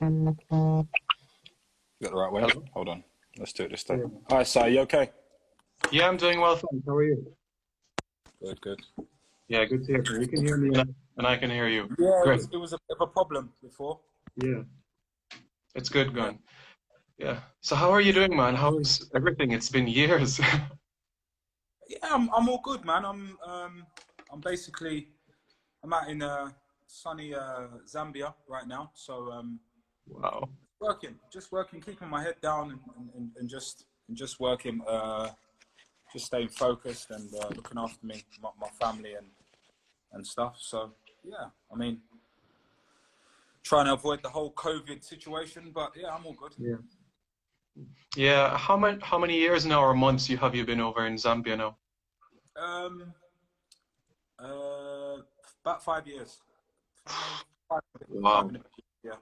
Got the right way? Hello. Hold on. Let's do it this Yeah. time. Hi, Si. You okay? Yeah, I'm doing well, thanks. How are you? Good, good. Yeah, good to hear from you. You can hear me and I can hear you. Yeah, Great. it was a bit of a problem before. Yeah, it's good Yeah. going. Yeah. So how are you doing, man? How's everything? It's been years. Yeah, I'm all good, man. I'm basically I'm out in sunny Zambia right now. So Wow. just working, keeping my head down and just working, just staying focused and looking after my family and stuff. So yeah, I mean, trying to avoid the whole COVID situation, but yeah, I'm all good. Yeah. Yeah. How many years now or months have you been over in Zambia now? Um, about 5 years. Five, five Wow. and a bit, yeah.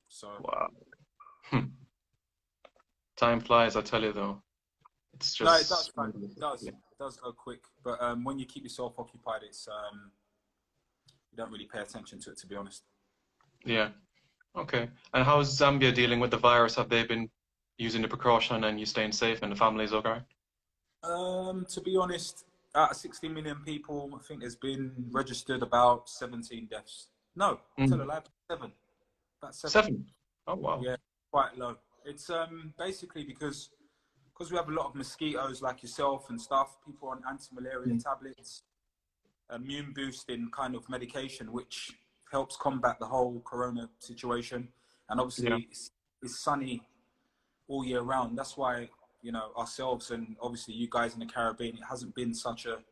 So Wow. Hmm. Time flies, I tell you though. It's no, it does, just man. It does go quick. But when you keep yourself occupied, it's you don't really pay attention to it, to be honest. yeah. Okay. And how's Zambia dealing with the virus? Have they been using the precaution and you staying safe and the family's okay? To be honest, out of 60 million people, I think there's been registered about 17 deaths. No, tell a Mm. lie, seven. About seven. 7. Oh wow. Yeah, quite low. It's basically because we have a lot of mosquitoes like yourself and stuff. People on anti-malaria Mm. tablets, immune boosting kind of medication, which helps combat the whole corona situation. And Yeah. obviously, it's sunny all year round. That's why, ourselves and obviously you guys in the Caribbean, it hasn't been such a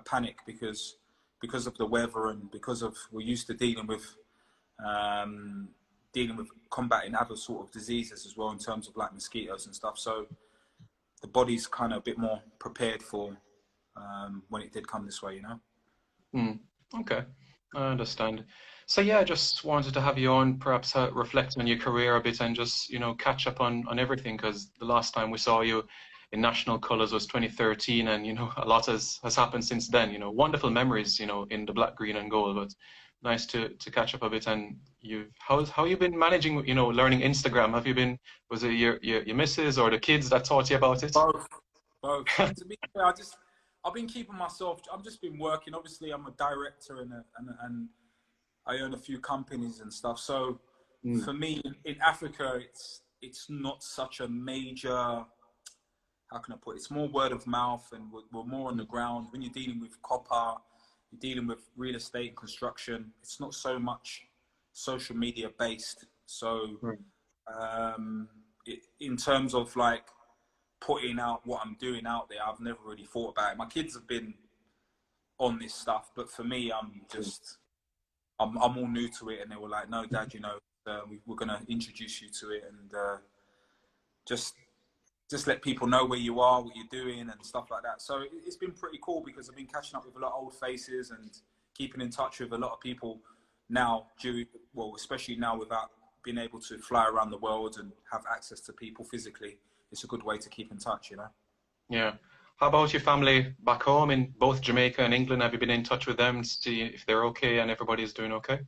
panic because of the weather and because of we're used to um, dealing with combating other sort of diseases as well in terms of like mosquitoes and stuff. So the body's kind of a bit more prepared for when it did come this way. Mm. Okay. I understand. So yeah, I just wanted to have you on, perhaps reflect on your career a bit and just, catch up on everything because the last time we saw you in national colours was 2013 and, a lot has happened since then, wonderful memories, in the black, green and gold, but nice to catch up a bit and how you been managing, learning Instagram? Was it your missus or the kids that taught you about it? Both, both. To be fair, I've been keeping myself. I've just been working. Obviously, I'm a director and I own a few companies and stuff. So Mm. for me in Africa, it's not such a major. How can I put it? It's more word of mouth, and we're more on the ground. When you're dealing with copper, you're dealing with real estate and construction. It's not so much social media based. So Right. in terms of like putting out what I'm doing out there, I've never really thought about it. My kids have been on this stuff, but for me, I'm all new to it, and they were like, "No, Dad, we're gonna introduce you to it, and just let people know where you are, what you're doing, and stuff like that." So it's been pretty cool because I've been catching up with a lot of old faces and keeping in touch with a lot of people now. Especially now without being able to fly around the world and have access to people physically, it's a good way to keep in touch. Yeah. How about your family back home in both Jamaica and England? Have you been in touch with them to see if they're okay and everybody's doing okay?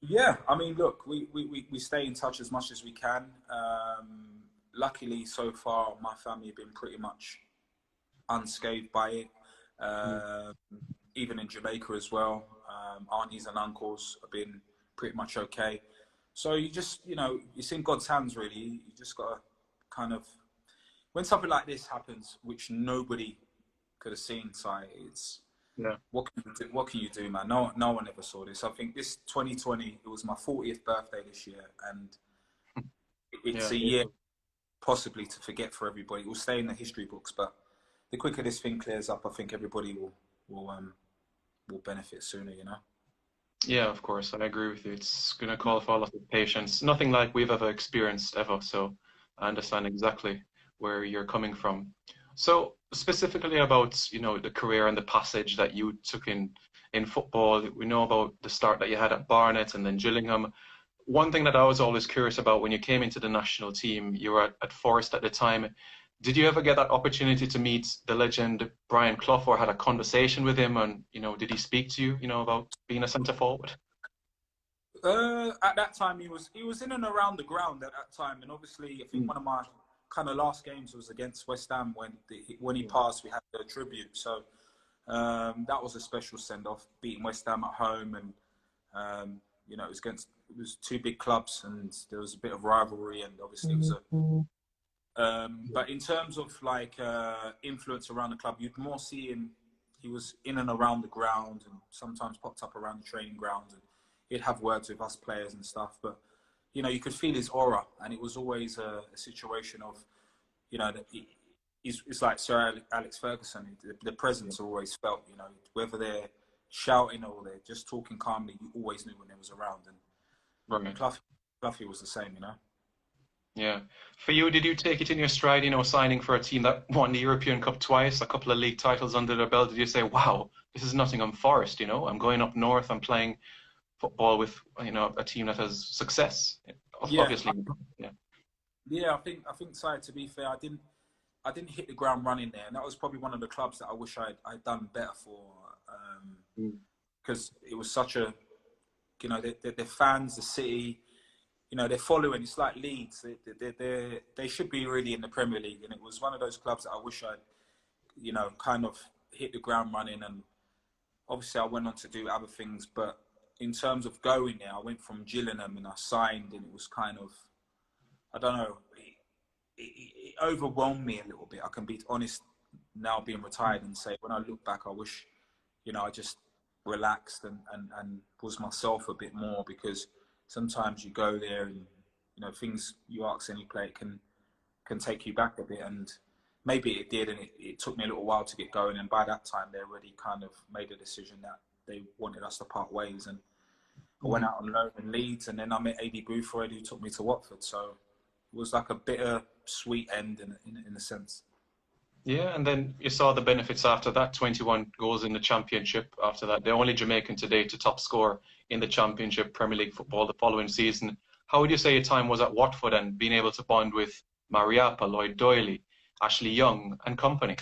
Yeah, I mean, look, we stay in touch as much as we can. Luckily, so far, my family have been pretty much unscathed by it. Mm. Even in Jamaica as well, aunties and uncles have been pretty much okay. So it's in God's hands, really. You just got to kind of, when something like this happens, which nobody could have seen, it's Yeah. what can you do, man? No one ever saw this. I think this 2020, it was my 40th birthday this year, and it's Yeah. a year possibly to forget for everybody. It will stay in the history books, but the quicker this thing clears up, I think everybody will benefit sooner. Yeah, of course. I agree with you. It's going to call for a lot of patience. Nothing like we've ever experienced ever. So I understand exactly where you're coming from. So specifically about, the career and the passage that you took in football, we know about the start that you had at Barnet and then Gillingham. One thing that I was always curious about when you came into the national team, you were at Forest at the time. Did you ever get that opportunity to meet the legend Brian Clough or had a conversation with him? And, did he speak to you, about being a centre forward? At that time, he was in and around the ground at that time, and obviously, I think one of my kind of last games was against West Ham when he passed. We had the tribute, so that was a special send off, beating West Ham at home, and you know, it was two big clubs, and there was a bit of rivalry, and obviously it was a. But in terms of like influence around the club, you'd more see him. He was in and around the ground, and sometimes popped up around the training ground, and he'd have words with us players and stuff. But you know, you could feel his aura, and it was always a situation of, you know, that it's like Sir Alex Ferguson. The presence always felt, you know, whether they're shouting or they're just talking calmly, you always knew when they was around. And Right. Clough was the same, you know. Yeah. For you, did you take it in your stride, you know, signing for a team that won the European Cup twice, a couple of league titles under their belt? Did you say, wow, this is Nottingham Forest, you know, I'm going up north, I'm playing football with, you know, a team that has success? Yeah, Obviously. Yeah. yeah. I think, Si, to be fair, I didn't hit the ground running there, and that was probably one of the clubs that I wish I'd done better for, because it was such a, you know, the fans, the city, you know, they're following. It's like Leeds. They should be really in the Premier League, and it was one of those clubs that I wish I'd, you know, kind of hit the ground running. And obviously, I went on to do other things, but in terms of going there, I went from Gillingham and I signed, and it was kind of, I don't know, it overwhelmed me a little bit. I can be honest now, being retired, and say when I look back, I wish, you know, I just relaxed and was myself a bit more, because sometimes you go there and, you know, things you ask any player can take you back a bit, and maybe it did, and it took me a little while to get going, and by that time they already kind of made a decision that they wanted us to part ways, and I went out on loan in Leeds, and then I met AD Boothroyd, who took me to Watford, so it was like a bitter sweet end in a sense. Yeah, and then you saw the benefits after that, 21 goals in the championship after that. The only Jamaican today to top score in the championship Premier League football the following season. How would you say your time was at Watford and being able to bond with Mariappa, Lloyd Doyley, Ashley Young and company?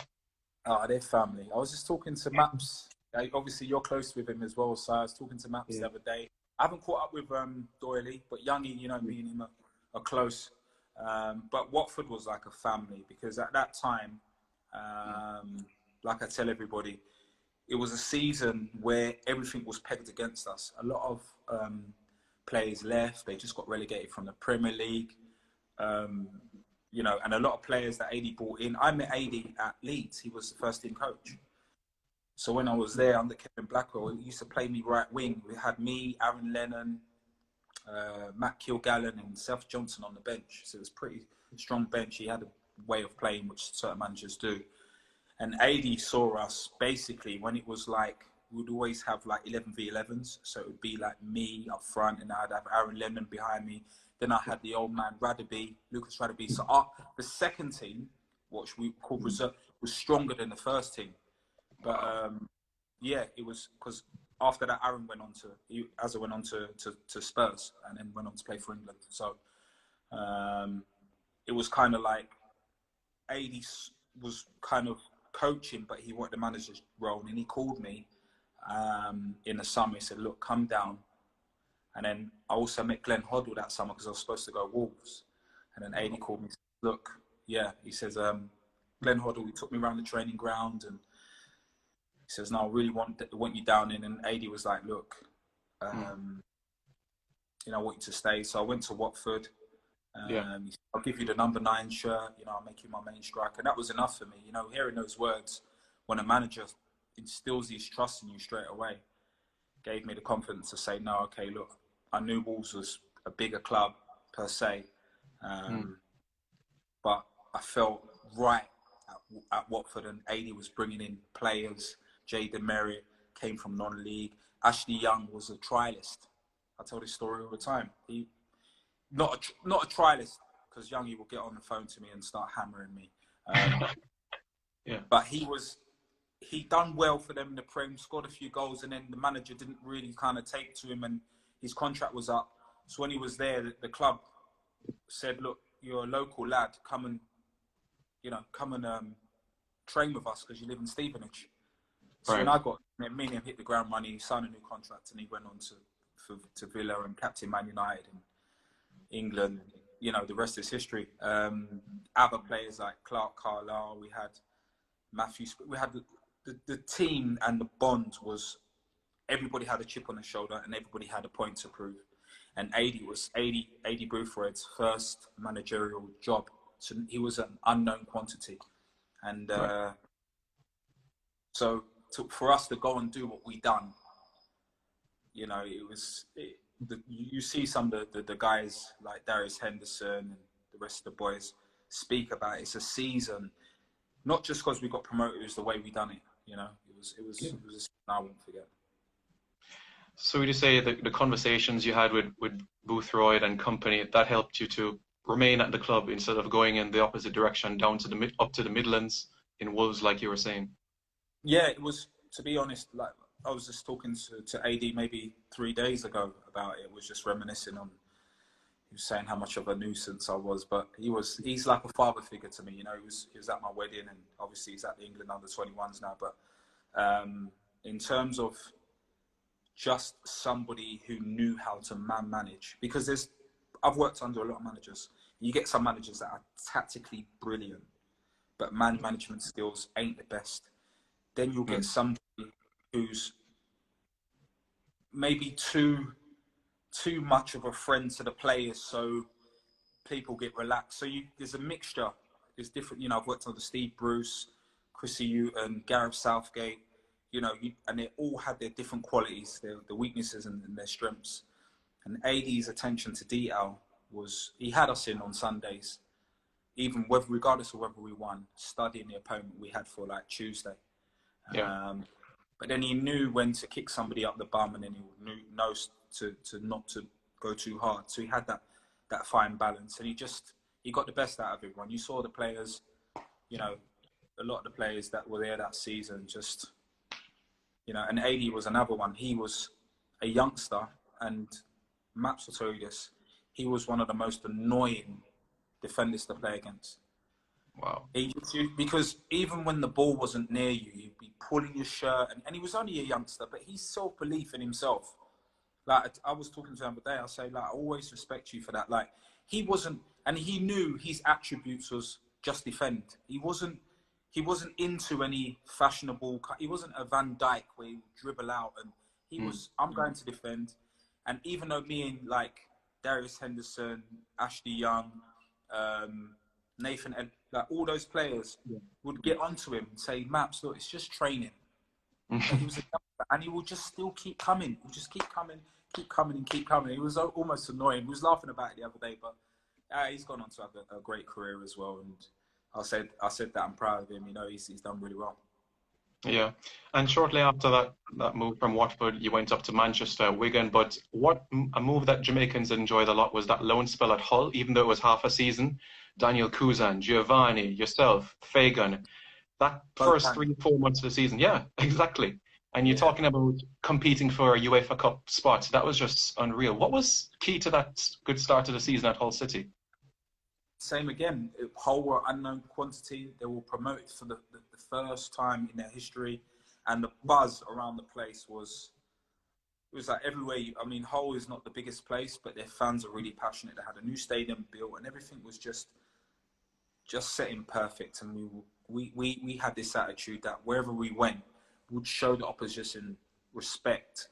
Oh, they're family. I was just talking to Maps. Obviously, you're close with him as well, so I was talking to Maps the other day. I haven't caught up with Doyley, but Youngie, you know, me and him are close. But Watford was like a family, because at that time, like I tell everybody, it was a season where everything was pegged against us. A lot of players left. They just got relegated from the Premier League. You know, and a lot of players that AD brought in. I met AD at Leeds. He was the first team coach. So when I was there under Kevin Blackwell, he used to play me right wing. We had me, Aaron Lennon, Matt Kilgallen and Seth Johnson on the bench. So it was a pretty strong bench. He had a way of playing which certain managers do. And AD saw us basically when it was like, we'd always have like 11v11s. So it would be like me up front, and I'd have Aaron Lennon behind me. Then I had the old man Lucas Radaby. So the second team, which we called reserve, was stronger than the first team. But yeah, it was because after that, Aaron went on to Spurs, and then went on to play for England. So it was kind of like AD was kind of coaching, but he wanted the manager's role, and he called me in the summer. He said, "Look, come down." And then I also met Glenn Hoddle that summer because I was supposed to go Wolves. And then AD called me and said, "Look, yeah," he says, Glenn Hoddle, he took me around the training ground, and he says, "No, I really want you down in." And AD was like, "Look, you know, I want you to stay." So I went to Watford. He said, "I'll give you the number 9 shirt, you know, I'll make you my main striker." And that was enough for me. You know, hearing those words when a manager instills his trust in you straight away gave me the confidence to say, no, okay, look, I knew Wolves was a bigger club per se, but I felt right at Watford, and AD was bringing in players. Jayden Merritt came from non-league. Ashley Young was a trialist. I tell this story all the time. He not a trialist, because Youngie will get on the phone to me and start hammering me. But he done well for them in the Prem, scored a few goals, and then the manager didn't really kind of take to him, and his contract was up. So when he was there, the club said, "Look, you're a local lad. Come and train with us because you live in Stevenage." So when I got me and him hit the ground running, he signed a new contract, and he went on to to Villa and captain Man United and England. You know, the rest is history. Other players like Clough, Carlisle, we had Matthew. We had the team, and the bond was everybody had a chip on their shoulder and everybody had a point to prove. And 80 Boothroyd's first managerial job. So he was an unknown quantity. And so for us to go and do what we done, you know, you see some of the guys like Darius Henderson and the rest of the boys speak about it. It's a season, not just because we got promoted, it was the way we done it. You know, it was a season I won't forget. So would you say that the conversations you had with Boothroyd and company, that helped you to remain at the club instead of going in the opposite direction down to up to the Midlands in Wolves, like you were saying? Yeah, it was, to be honest, like I was just talking to AD maybe 3 days ago about it. Was just reminiscing on, he was saying how much of a nuisance I was, but he's like a father figure to me. You know, he was at my wedding, and obviously he's at the England under-21s now. But in terms of just somebody who knew how to manage, because I've worked under a lot of managers. You get some managers that are tactically brilliant, but management skills ain't the best. Then you'll get somebody who's maybe too much of a friend to the players, so people get relaxed. So there's a mixture. There's different. You know, I've worked under Steve Bruce, Chrissy Houghton, Gareth Southgate. You know, and they all had their different qualities, their weaknesses and their strengths. And AD's attention to detail was, he had us in on Sundays, even regardless of whether we won, studying the opponent we had for like Tuesday. Yeah. But then he knew when to kick somebody up the bum, and then he knows to not to go too hard. So he had that fine balance, and he got the best out of everyone. You saw the players, you know, a lot of the players that were there that season just, you know, and AD was another one. He was a youngster, and Maps will tell you this, he was one of the most annoying defenders to play against. Wow. Because even when the ball wasn't near you, you'd be pulling your shirt, and he was only a youngster, but he's self-belief in himself. Like, I was talking to him the other day, I say, like, I always respect you for that. Like, he wasn't, and he knew his attributes was just defend. He wasn't into any fashionable, he wasn't a Van Dijk where he would dribble out, and he was, I'm going to defend. And even though me and like Darius Henderson, Ashley Young, Nathan, like all those players would get onto him and say, Maps, look, it's just training. And he will just still keep coming. He'll just keep coming and keep coming. He was almost annoying. He was laughing about it the other day, but he's gone on to have a great career as well. And I said that I'm proud of him. You know, he's done really well. Yeah, and shortly after that move from Watford, you went up to Manchester, Wigan. But a move that Jamaicans enjoyed a lot was that loan spell at Hull, even though it was half a season. Daniel Kuzan, Giovanni, yourself, Fagan, that first 3-4 months of the season. Yeah, exactly. And you're talking about competing for a UEFA Cup spot. That was just unreal. What was key to that good start of the season at Hull City? Same again. Hull were unknown quantity. They were promoted for the first time in their history, and the buzz around the place was like everywhere. I mean, Hull is not the biggest place, but their fans are really passionate. They had a new stadium built, and everything was just setting perfect. And we had this attitude that wherever we went, we'd show the opposition respect,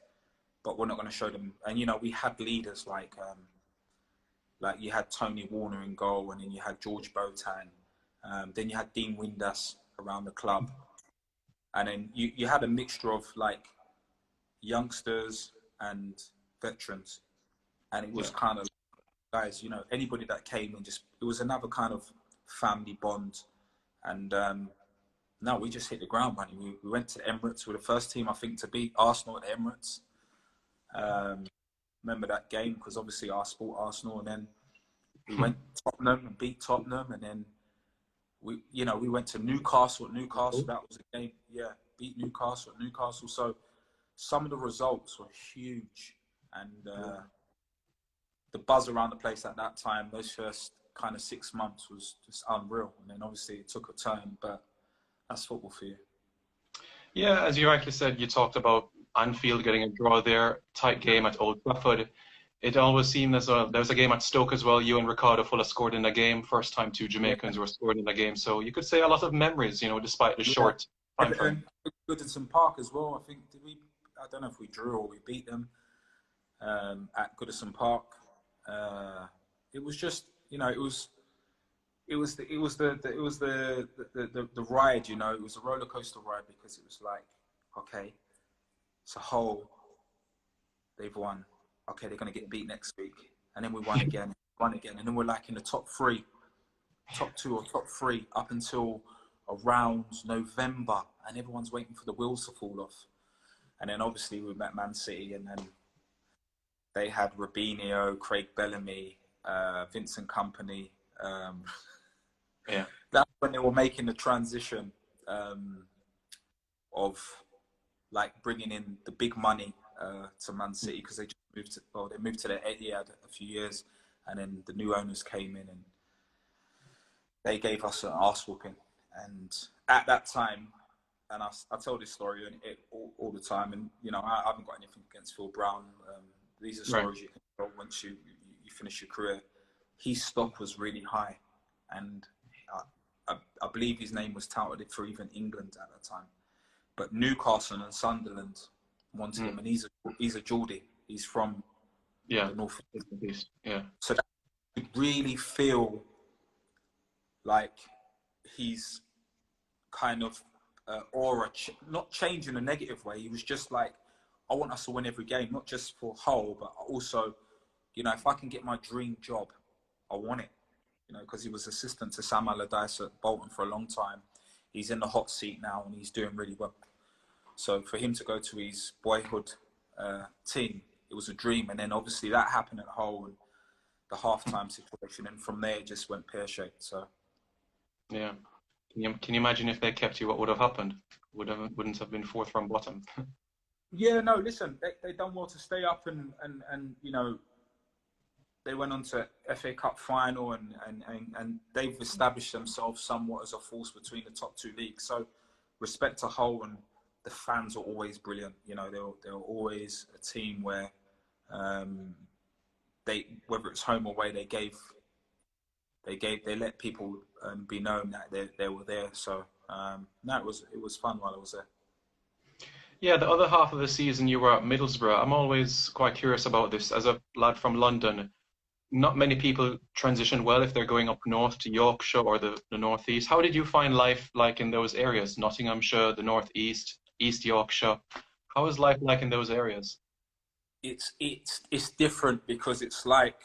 but we're not going to show them. And you know, we had leaders like you had Tony Warner in goal, and then you had George Botan, then you had Dean Windass around the club, and then you had a mixture of like youngsters and veterans, and it was kind of guys, you know, anybody that came and it was another kind of family bond. And no, we just hit the ground running. We went to Emirates. We were the first team, I think, to beat Arsenal at the Emirates. Remember that game, because obviously I support Arsenal, and then we went to Tottenham and beat Tottenham, and then we went to Newcastle at Newcastle. That was a game, beat Newcastle at Newcastle. So some of the results were huge, and the buzz around the place at that time, those first kind of 6 months, was just unreal. And then obviously it took a turn, but that's football for you. Yeah, as you rightly said, you talked about Anfield, getting a draw there, tight game at Old Trafford. It always seemed as well. There was a game at Stoke as well. You and Ricardo Fuller scored in a game. First time two Jamaicans were scored in a game. So you could say a lot of memories, you know, despite the short time frame. Goodison Park as well. I think I don't know if we drew or we beat them at Goodison Park. It was just, you know, it was the ride, you know. It was a roller coaster ride because it was like, okay, it's a whole. They've won. Okay, they're going to get beat next week. And then we won again, And then we're like in the top two or top three up until around November. And everyone's waiting for the wheels to fall off. And then obviously we met Man City, and then they had Robinho, Craig Bellamy, Vincent Kompany. Yeah. That's when they were making the transition of like bringing in the big money to Man City, because they just moved to the Etihad a few years, and then the new owners came in and they gave us an arse whooping. And at that time, and I tell this story all the time, and you know, I haven't got anything against Phil Brown. These are stories you can tell once you finish your career. His stock was really high, and I believe his name was touted for even England at that time. But Newcastle and Sunderland wanted him, and he's a Geordie. He's from the North East. Yeah. So that you really feel like he's kind of aura, not change in a negative way. He was just like, I want us to win every game, not just for Hull, but also, you know, if I can get my dream job, I want it. You know, because he was assistant to Sam Allardyce at Bolton for a long time. He's in the hot seat now, and he's doing really well. So for him to go to his boyhood team, it was a dream. And then obviously that happened at Hull, and the halftime situation, and from there it just went pear-shaped. So yeah, can you imagine if they kept you, what would have happened? Wouldn't have been fourth from bottom. Yeah, no, listen, they done well to stay up, and you know, they went on to FA Cup final, and they've established themselves somewhat as a force between the top two leagues. So respect to Hull, and the fans are always brilliant. You know, they're always a team where whether it's home or away, they let people be known that they were there. So no, it was fun while I was there. Yeah, the other half of the season you were at Middlesbrough. I'm always quite curious about this. As a lad from London, not many people transition well if they're going up north to Yorkshire or the northeast. How did you find life like in those areas? Nottinghamshire, the northeast, East Yorkshire. How was life like in those areas? It's different because it's like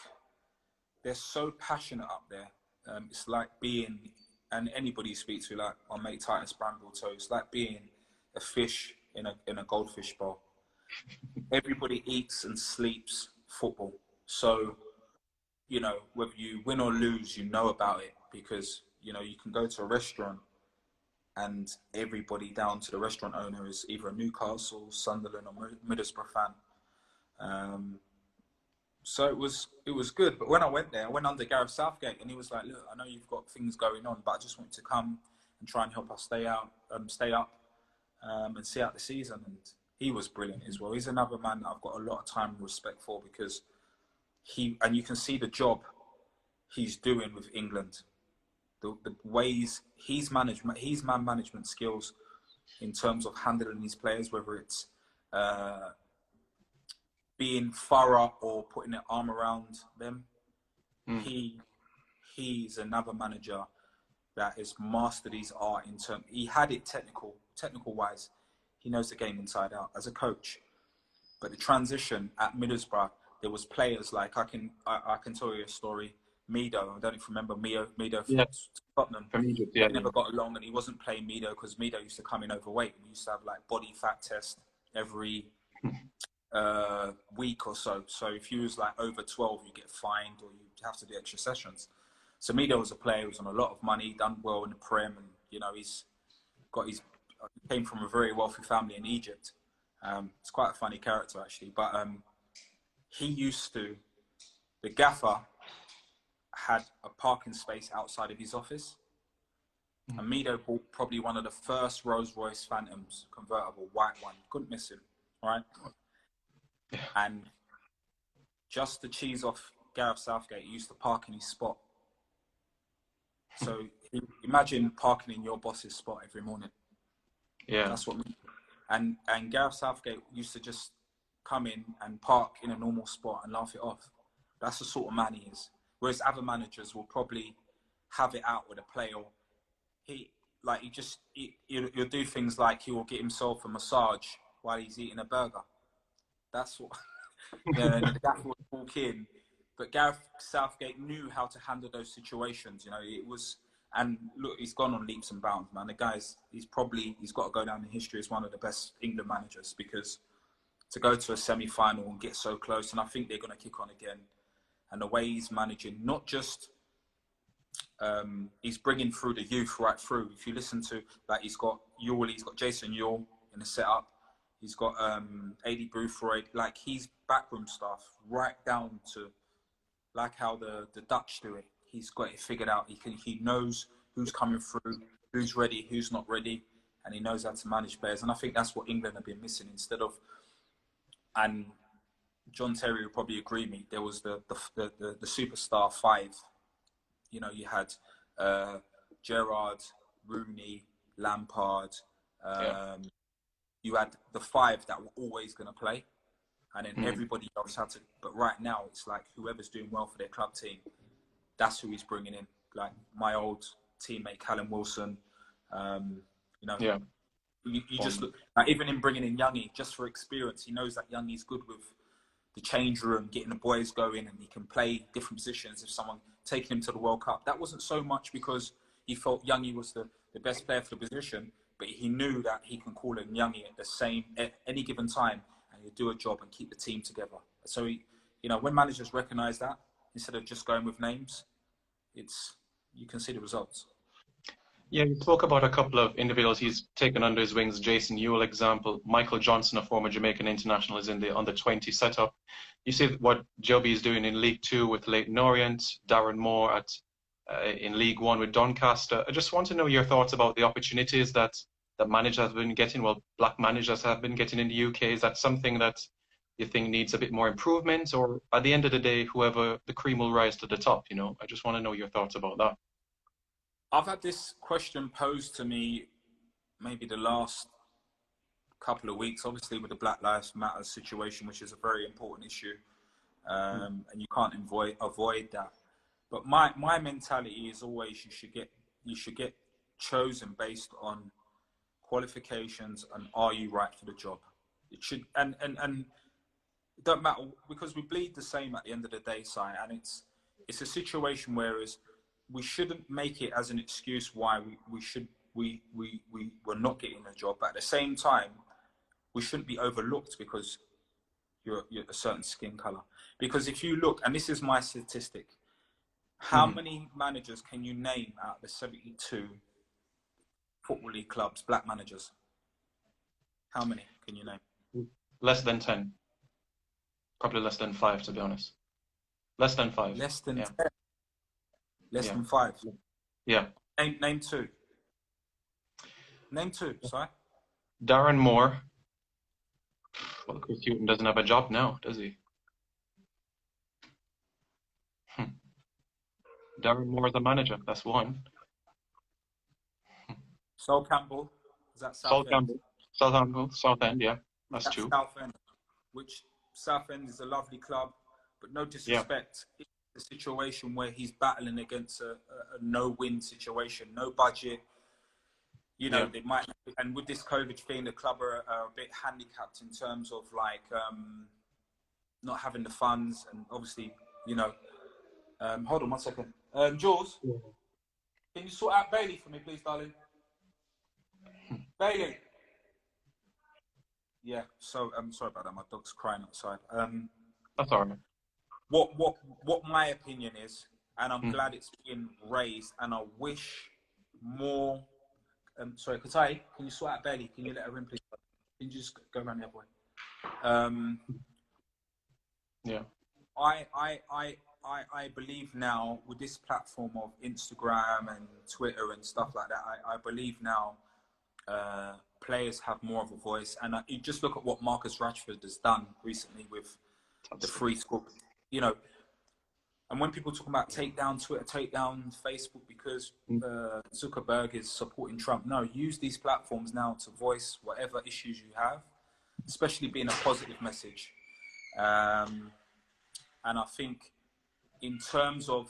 they're so passionate up there. It's like being, and anybody you speak to, like my mate Titus Bramble, so it's like being a fish in a goldfish bowl. Everybody eats and sleeps football. So, you know, whether you win or lose, you know about it, because, you know, you can go to a restaurant and everybody down to the restaurant owner is either a Newcastle, Sunderland or Middlesbrough fan. So it was good. But when I went there, I went under Gareth Southgate, and he was like, look, I know you've got things going on, but I just want you to come and try and help us stay up and see out the season. And he was brilliant as well. He's another man that I've got a lot of time and respect for, because and you can see the job he's doing with England, the ways his man management skills in terms of handling these players, whether it's being thorough or putting an arm around them. He's another manager that has mastered his art in terms. He had it technical wise. He knows the game inside out as a coach. But the transition at Middlesbrough, there was players like I can tell you a story. Mido, I don't know if you remember Mido from Tottenham. They never got along, and he wasn't playing Mido because Mido used to come in overweight. We used to have like body fat test every week or so. So if you was like over 12, you get fined or you have to do extra sessions. So Mido was a player who was on a lot of money, done well in the Prem, and you know he came from a very wealthy family in Egypt. It's quite a funny character actually, but the gaffer had a parking space outside of his office. And Mido bought probably one of the first Rolls-Royce Phantoms, convertible, white one. Couldn't miss him. right? Yeah. And just to cheese off Gareth Southgate, he used to park in his spot. So imagine parking in your boss's spot every morning. Yeah. That's what. And Gareth Southgate used to just come in and park in a normal spot and laugh it off. That's the sort of man he is. Whereas other managers will probably have it out with a player. He'll do things like he will get himself a massage while he's eating a burger. That's what. Yeah, and the gaffer would walk in. But Gareth Southgate knew how to handle those situations. You know, it was. And look, he's gone on leaps and bounds, man. The guy's he's got to go down in history as one of the best England managers, because to go to a semi-final and get so close, and I think they're going to kick on again. And the way he's managing, not just he's bringing through the youth right through. If you listen to, like, he's got Jason Ewell in the setup. He's got AD Boothroyd, like, he's backroom stuff right down to like how the Dutch do it. He's got it figured out. He knows who's coming through, who's ready, who's not ready, and he knows how to manage players. And I think that's what England have been missing. Instead of, and John Terry will probably agree with me, there was the superstar five. You know, you had Gerrard, Rooney, Lampard. You had the five that were always going to play, and then everybody else had to. But right now, it's like whoever's doing well for their club team, that's who he's bringing in. Like my old teammate Callum Wilson. You know, you just look, like, even in bringing in Youngie, just for experience, he knows that Youngie's good with the change room, getting the boys going, and he can play different positions. If someone taking him to the World Cup, that wasn't so much because he felt Youngie was the best player for the position, but he knew that he can call in Youngie at any given time, and he'll do a job and keep the team together. So when managers recognise that, instead of just going with names, you can see the results. Yeah, you spoke about a couple of individuals he's taken under his wings. Jason Ewell, example. Michael Johnson, a former Jamaican international, is in the under-20 setup. You see what Joby is doing in League Two with Leyton Orient, Darren Moore in League One with Doncaster. I just want to know your thoughts about the opportunities that managers have been getting, black managers have been getting in the UK. Is that something that you think needs a bit more improvement, or at the end of the day, whoever the cream will rise to the top? I just want to know your thoughts about that. I've had this question posed to me maybe the last couple of weeks, obviously with the Black Lives Matter situation, which is a very important issue, and you can't avoid that. But my mentality is always you should get chosen based on qualifications and are you right for the job. It should and it don't matter, because we bleed the same at the end of the day, Si, and it's a situation whereas we shouldn't make it as an excuse why we're not getting a job. But at the same time, we shouldn't be overlooked because you're a certain skin color. Because if you look, and this is my statistic, how many managers can you name out of the 72 Football League clubs, black managers? How many can you name? Less than 10. Probably less than 5, to be honest. Less than 5. Less than 10. Less than 5. Yeah. Name two. Name two, sorry. Darren Moore. Well, Chris Hughton doesn't have a job now, does he? Darren Moore is a manager. That's one. Sol Campbell. Is that Sol Campbell. Southend, yeah. That's two. Southend, which Southend is a lovely club, but no disrespect. Yeah. It's a situation where he's battling against a no-win situation, no budget. They might, and with this COVID thing, the club are a bit handicapped in terms of not having the funds, and obviously, hold on 1 second. Jules, can you sort out Bailey for me, please, darling? Bailey. Yeah. So I'm sorry about that. My dog's crying outside. That's all right. What my opinion is, and I'm glad it's being raised, and I wish more. Sorry, Katai, can you sort out Bailey? Can you let her in, please? Can you just go around the other way? Yeah. I believe now with this platform of Instagram and Twitter and stuff like that, I believe now players have more of a voice. And you just look at what Marcus Rashford has done recently with the free score, you know. And when people talk about take down Twitter, take down Facebook because Zuckerberg is supporting Trump, no, use these platforms now to voice whatever issues you have, especially being a positive message. And I think in terms of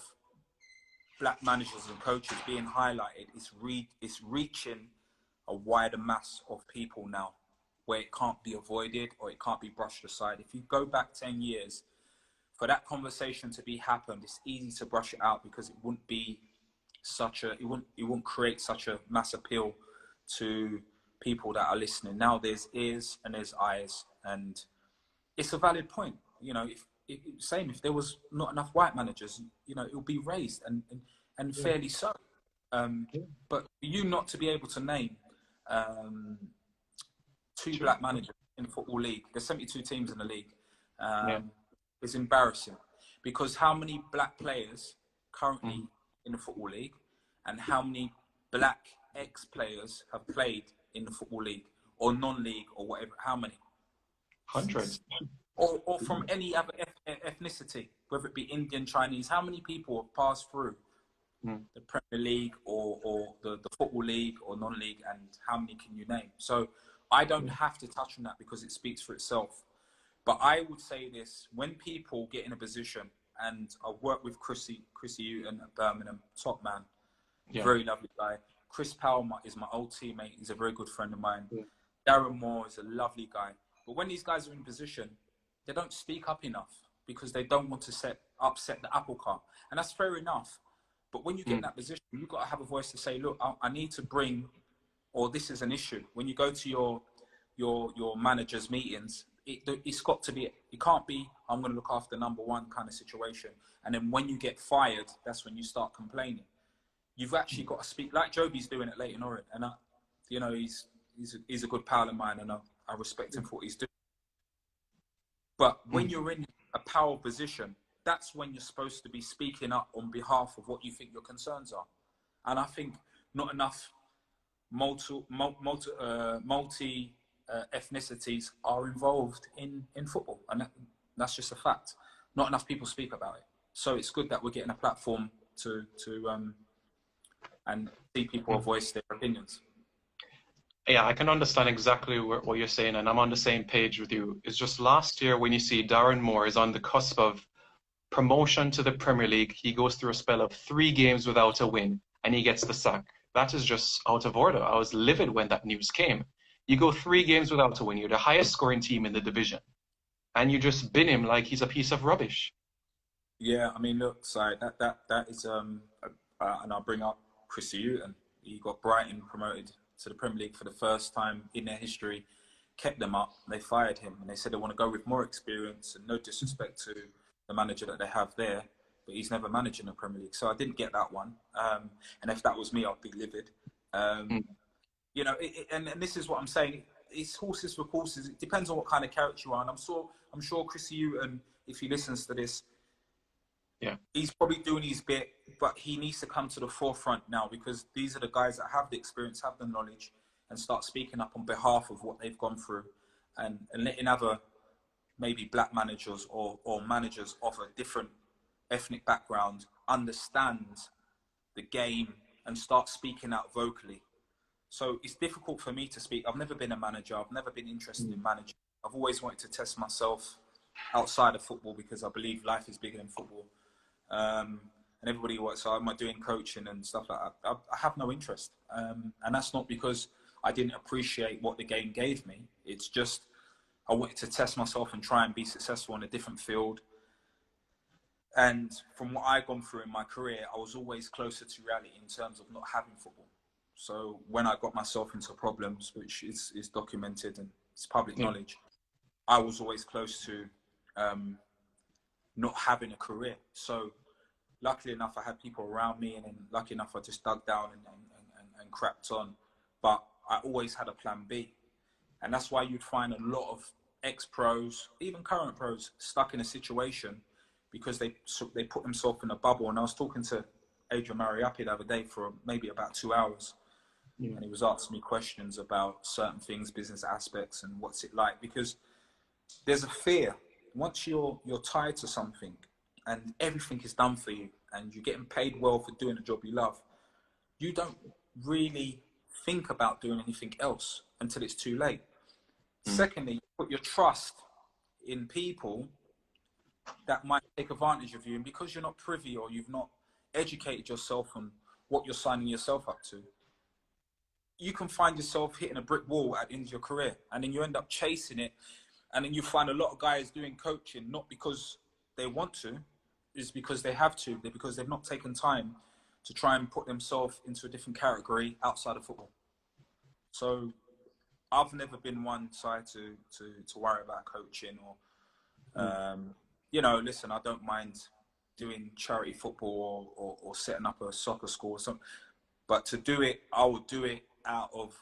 black managers and coaches being highlighted, it's reaching a wider mass of people now where it can't be avoided or it can't be brushed aside. If you go back 10 years, for that conversation to be happened, it's easy to brush it out because it wouldn't be it wouldn't create such a mass appeal to people that are listening. Now there's ears and there's eyes, and it's a valid point. You know, if there was not enough white managers, you know, it will be raised and fairly so. But you not to be able to name two black managers in the Football League, there's 72 teams in the league, is embarrassing, because how many black players currently in the Football League and how many black ex-players have played in the Football League or non-league or whatever, how many? Hundreds. Or from any other ethnicity, whether it be Indian, Chinese, how many people have passed through the Premier League or the Football League or non-league, and how many can you name? So I don't have to touch on that because it speaks for itself. But I would say this, when people get in a position, and I work with Chrissy Houghton at Birmingham, top man, very lovely guy. Chris Powell is my old teammate, he's a very good friend of mine. Darren Moore is a lovely guy. But when these guys are in position, they don't speak up enough because they don't want to upset the apple cart. And that's fair enough. But when you get in that position, you've got to have a voice to say, look, I need to bring, or this is an issue. When you go to your manager's meetings, it's got to be, it can't be, I'm going to look after number one kind of situation. And then when you get fired, that's when you start complaining. You've actually got to speak, like Joby's doing at Leyton Orient. And, you know, he's a good pal of mine, and I respect him for what he's doing. But when you're in a power position, that's when you're supposed to be speaking up on behalf of what you think your concerns are. And I think not enough multi ethnicities are involved in football, and that's just a fact. Not enough people speak about it, so it's good that we're getting a platform to and see people voice their opinions. Yeah, I can understand exactly what you're saying, and I'm on the same page with you. It's just last year when you see Darren Moore is on the cusp of promotion to the Premier League, he goes through a spell of 3 games without a win, and he gets the sack. That is just out of order. I was livid when that news came. You go 3 games without a win. You're the highest scoring team in the division, and you just bin him like he's a piece of rubbish. Yeah, I mean, look, sorry, that is and I'll bring up Chrissy Houghton. He got Brighton promoted to the Premier League for the first time in their history, kept them up. They fired him, and they said they want to go with more experience. And no disrespect to the manager that they have there, but he's never managed in the Premier League, so I didn't get that one. And if that was me, I'd be livid. You know, and this is what I'm saying. It's horses for courses. It depends on what kind of character you are. And I'm sure Chrissy Houghton, if he listens to this, he's probably doing his bit, but he needs to come to the forefront now, because these are the guys that have the experience, have the knowledge, and start speaking up on behalf of what they've gone through, and letting other maybe black managers or managers of a different ethnic background understand the game and start speaking out vocally. So it's difficult for me to speak. I've never been a manager. I've never been interested in managing. I've always wanted to test myself outside of football because I believe life is bigger than football. And everybody works. So am I doing coaching and stuff like that? I have no interest. And that's not because I didn't appreciate what the game gave me. It's just I wanted to test myself and try and be successful in a different field. And from what I've gone through in my career, I was always closer to reality in terms of not having football. So when I got myself into problems, which is documented and it's public knowledge, I was always close to not having a career. So luckily enough, I had people around me, and then lucky enough, I just dug down and cracked on. But I always had a plan B. And that's why you'd find a lot of ex-pros, even current pros, stuck in a situation because they put themselves in a bubble. And I was talking to Adrian Mariappi the other day for maybe about 2 hours. Yeah. and he was asking me questions about certain things, business aspects, and what's it like. Because there's a fear once you're tied to something, and everything is done for you, and you're getting paid well for doing a job you love. You don't really think about doing anything else until it's too late. Secondly, you put your trust in people that might take advantage of you, and because you're not privy or you've not educated yourself on what you're signing yourself up to, you can find yourself hitting a brick wall at the end of your career, and then you end up chasing it. And then you find a lot of guys doing coaching not because they want to, is because they have to, because they've not taken time to try and put themselves into a different category outside of football. So I've never been one side to worry about coaching or, you know, listen, I don't mind doing charity football or setting up a soccer school or something. But to do it, I would do it out of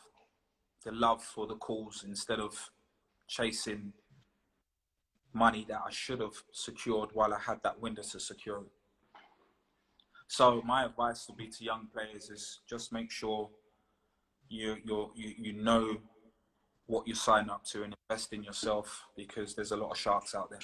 the love for the cause instead of chasing money that I should have secured while I had that window to secure it. So my advice would be to young players is just make sure you know what you sign up to and invest in yourself, because there's a lot of sharks out there.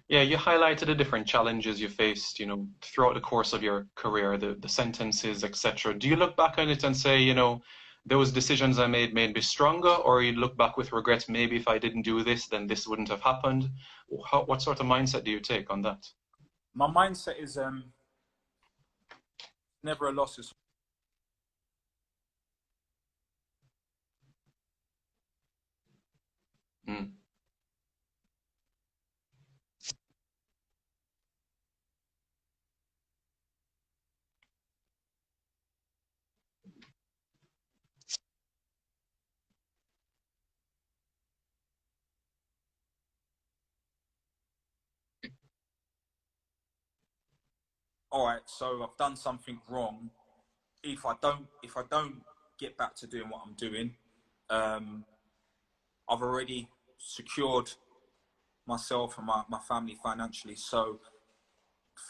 Yeah, you highlighted the different challenges you faced, you know, throughout the course of your career, the sentences, etc. Do you look back on it and say, you know, those decisions I made me stronger, or you look back with regret, maybe if I didn't do this, then this wouldn't have happened? What sort of mindset do you take on that? My mindset is never a loss is. Mm. All right, so I've done something wrong. If I don't get back to doing what I'm doing, I've already secured myself and my family financially. So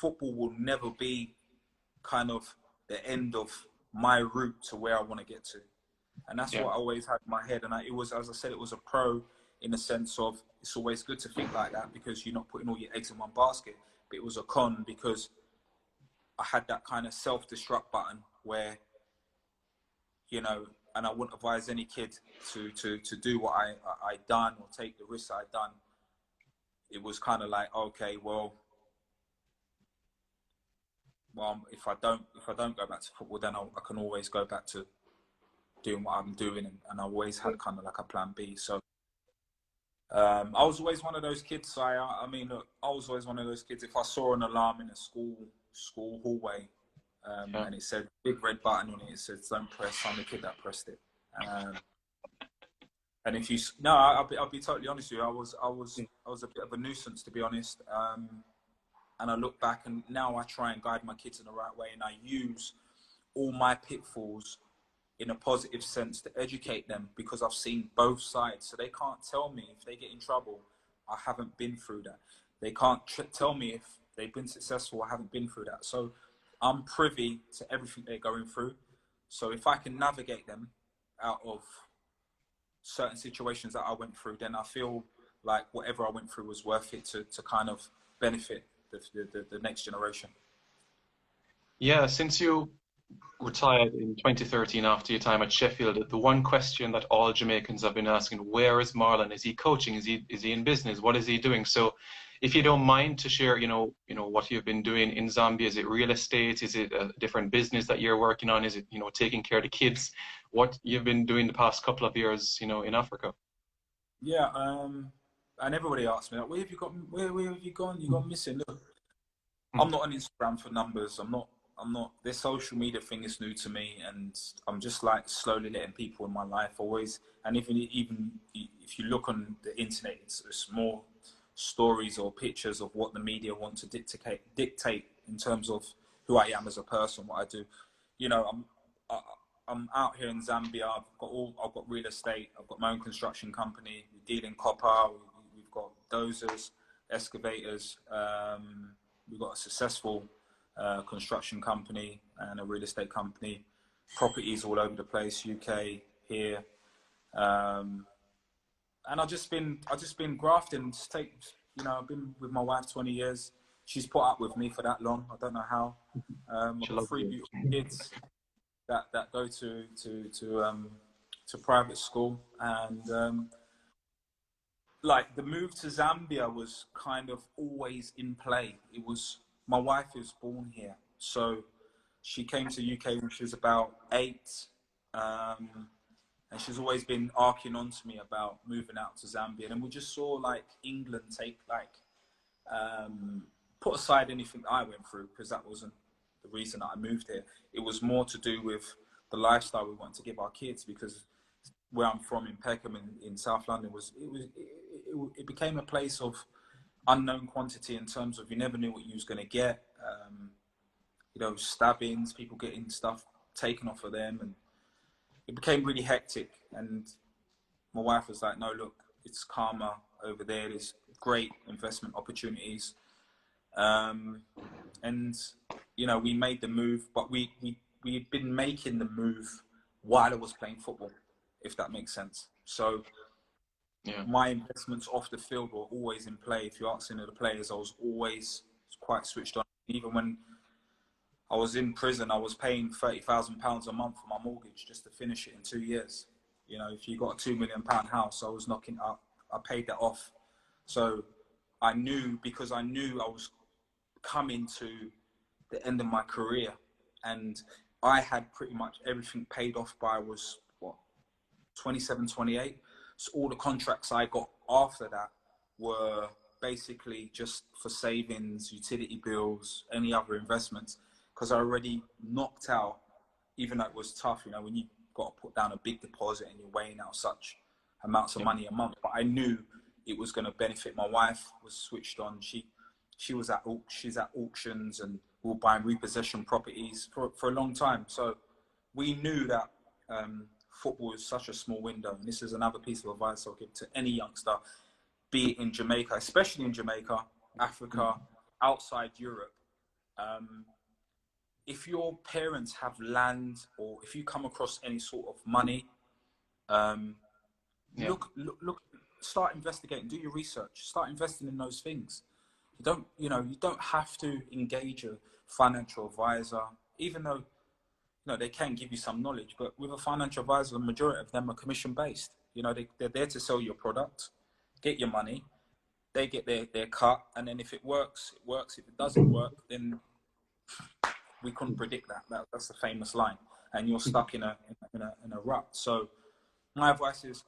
football will never be kind of the end of my route to where I want to get to. And that's Yeah. what I always had in my head. And it was, as I said, it was a pro in the sense of it's always good to think like that because you're not putting all your eggs in one basket. But it was a con because I had that kind of self-destruct button where, you know, and I wouldn't advise any kid to do what I done or take the risks I done. It was kind of like, okay, well, if I don't go back to football, then I can always go back to doing what I'm doing, and I always had kind of like a plan B. So I was always one of those kids. I mean, look, I was always one of those kids. If I saw an alarm in a school hallway, and it said big red button on it, it said "Don't press." I'm the kid that pressed it. And if you no, I'll be totally honest with you. I was a bit of a nuisance, to be honest. And I look back, and now I try and guide my kids in the right way, and I use all my pitfalls in a positive sense to educate them, because I've seen both sides. So they can't tell me if they get in trouble, I haven't been through that. They can't tell me if they've been successful, I haven't been through that. So I'm privy to everything they're going through. So if I can navigate them out of certain situations that I went through, then I feel like whatever I went through was worth it to kind of benefit the next generation. Yeah, since you retired in 2013 after your time at Sheffield, the one question that all Jamaicans have been asking, where is Marlon? Is he coaching? Is he in business? What is he doing? So if you don't mind to share, you know what you've been doing in Zambia. Is it real estate? Is it a different business that you're working on? Is it, taking care of the kids? What you've been doing the past couple of years, in Africa? Yeah, and everybody asks me, like, where have you gone? You gone missing? Look, I'm not on Instagram for numbers. I'm not. This social media thing is new to me, and I'm just like slowly letting people in my life always. And even if you look on the internet, it's more stories or pictures of what the media want to dictate in terms of who I am as a person, what I do. I'm out here in Zambia. I've got real estate. I've got my own construction company. We deal in copper. We've got dozers, excavators. We've got a successful construction company and a real estate company. properties all over the place, UK, here. And I've just been grafting. I've been with my wife 20 years. She's put up with me for that long. I don't know how. I've got three beautiful kids that go to private school, and like the move to Zambia was kind of always in play. It was, my wife is born here, so she came to UK when she was about 8. And she's always been arcing on to me about moving out to Zambia. And we just saw like England take put aside anything I went through, because that wasn't the reason that I moved here. It was more to do with the lifestyle we wanted to give our kids, because where I'm from in Peckham in South London it became a place of unknown quantity, in terms of you never knew what you was going to get. Stabbings, people getting stuff taken off of them, and it became really hectic. And my wife was like, no, look, it's calmer over there. There's great investment opportunities. And, we made the move, but we'd been making the move while I was playing football, if that makes sense. So my investments off the field were always in play. If you're asking the players, I was always quite switched on. Even when I was in prison, I was paying £30,000 a month for my mortgage just to finish it in 2 years. If you got a £2 million house, I paid that off. So I knew I was coming to the end of my career, and I had pretty much everything paid off by, 27, 28. So all the contracts I got after that were basically just for savings, utility bills, any other investments, because I already knocked out, even though it was tough, when you got to put down a big deposit and you're weighing out such amounts of money a month. But I knew it was going to benefit. My wife was switched on. She's at auctions, and we were buying repossession properties for a long time. So we knew that football is such a small window. And this is another piece of advice I'll give to any youngster, be it in Jamaica, especially in Jamaica, Africa, outside Europe. If your parents have land, or if you come across any sort of money, look, start investigating, do your research, start investing in those things. You don't have to engage a financial advisor, even though, they can give you some knowledge. But with a financial advisor, the majority of them are commission based. They're there to sell your product, get your money, they get their cut, and then if it works, it works. If it doesn't work, then we couldn't predict that. That's the famous line, and you're stuck in a rut. So my advice is,